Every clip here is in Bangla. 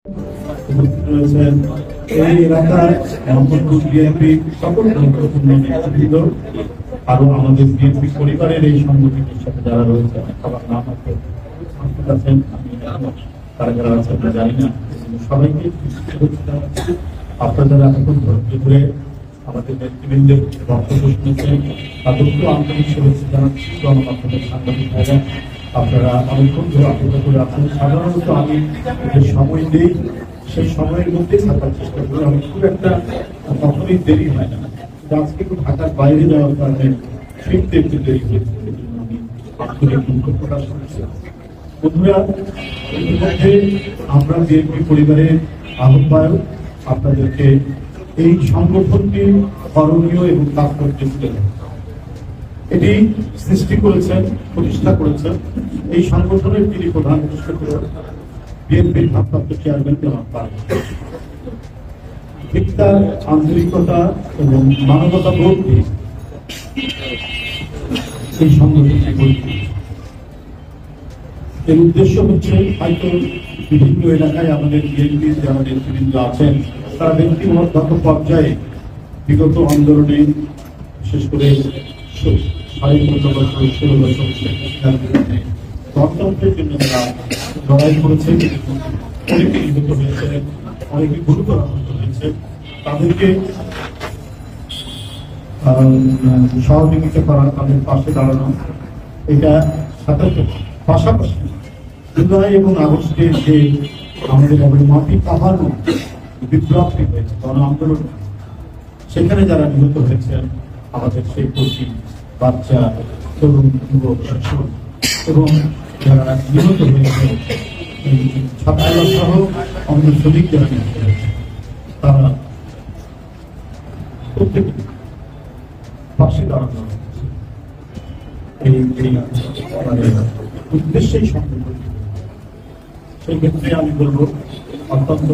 রয়েছেন এই এলাকার মোহাম্মদপুর বিএনপি সকল গুরুত্বপূর্ণ নেতৃবৃন্দ, আরো আমাদের বিএনপি পরিবারের এই সংগঠনের সাথে যারা রয়েছে, সবার নাম আছেন, আমি তারা যারা আছে আমরা জানি না, সবাইকে আপনারা এতক্ষণ ধৈর্য ধরে আমাদের নেতৃবৃন্দের বক্তব্য শুনেছেন তাদেরকেও আন্তরিক শুভেচ্ছা জানাচ্ছি। গণমাধ্যমের সাংবাদিক ভাইরা আপনারা অনেকক্ষণ ধরে অপেক্ষা করে আছেন। সাধারণত আমি যে সময় দিই সেই সময়ের মধ্যে থাকার চেষ্টা করি, আমি খুব একটা কখনোই দেরি হয় না। আজকে একটু ঢাকার বাইরে যাওয়ার কারণে ফিরতে একটু দেরি হয়েছে, আমি আন্তরিক দুঃখ প্রকাশ করছি। বন্ধুরা, ইতিমধ্যে আমরা বিএনপি পরিবারের আহ্বায়ক আপনাদেরকে এই সংগঠনটির করণীয় এবং তাৎপর্য তুলে ধরে এটি সৃষ্টি করেছেন, প্রতিষ্ঠা করেছেন এই সংগঠনের যিনি প্রধান বিএনপির ভারপ্রাপ্ত চেয়ারম্যান জনাব তারেক। ঠিক তার আন্তরিকতা এবং মানবতা বোধ দিয়ে এই সংগঠনটি গড়ে। এর উদ্দেশ্য হচ্ছে হয়তো বিভিন্ন এলাকায় আমাদের বিএনপির যারা নেতৃবৃন্দ আছেন তারা ব্যক্তিগত পর্যায়ে বিগত আন্দোলনে বিশেষ করে গণতন্ত্রের জন্য তারা লড়াই করেছে, অনেকে নিহত হয়েছে, অনেকে গুরুতর আহত হয়েছে, তাদেরকে সহযোগিতা করা, তাদের পাশে দাঁড়ানো, এটা সাথে পাশাপাশি জুলাই এবং আগস্টের যে আমাদের মাটি পাহাড় বিপ্লবটি হয়েছে, গণ আন্দোলন, সেখানে যারা নিহত হয়েছেন আমাদের সেই কচি বাচ্চা, তরুণ, যুবক, শিশু এবং যারা নিহত হয়েছে ছাত্ররা সহ অন্য শ্রমিক যারা নিহত হয়েছে, তারা প্রত্যেকে পাশে দাঁড়ানো এই উদ্দেশ্যেই সম্পর্ক। সেই ক্ষেত্রে আমি বলবো অত্যন্ত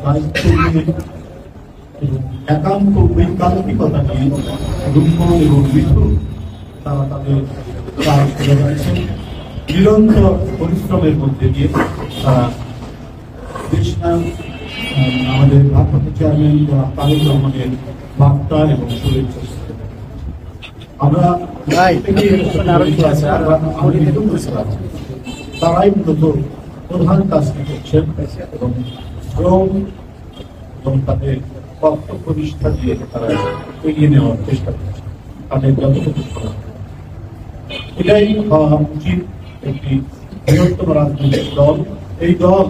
দায়িত্ব নিয়ে একান্ত বৈকান্তিকতা নিয়ে দুঃখ এবং মৃত্যু তারা তাদের কাজ করে যাচ্ছেন। নিরন্তর পরিশ্রমের মধ্যে দিয়ে তারা আমাদের ভারপ্রাপ্ত চেয়ারম্যান তারেক রহমানের বার্তা এবং শুভেচ্ছা আমরা তারাই মূলত প্রধান কাজটি করছেন এবং শ্রম এবং তাদের কর্তব্য নিষ্ঠা দিয়ে তারা এগিয়ে নেওয়ার চেষ্টা করছে, তাদের যতটুকু এটাই হওয়া উচিত একটি বৃহত্তম রাজনৈতিক দল। এই দল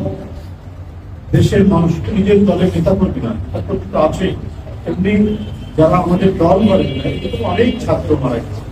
দেশের মানুষকে নিজের দলের নেতা কর্মী না, আছে এমনি যারা আমাদের দল করে অনেক ছাত্র মারা গেছে,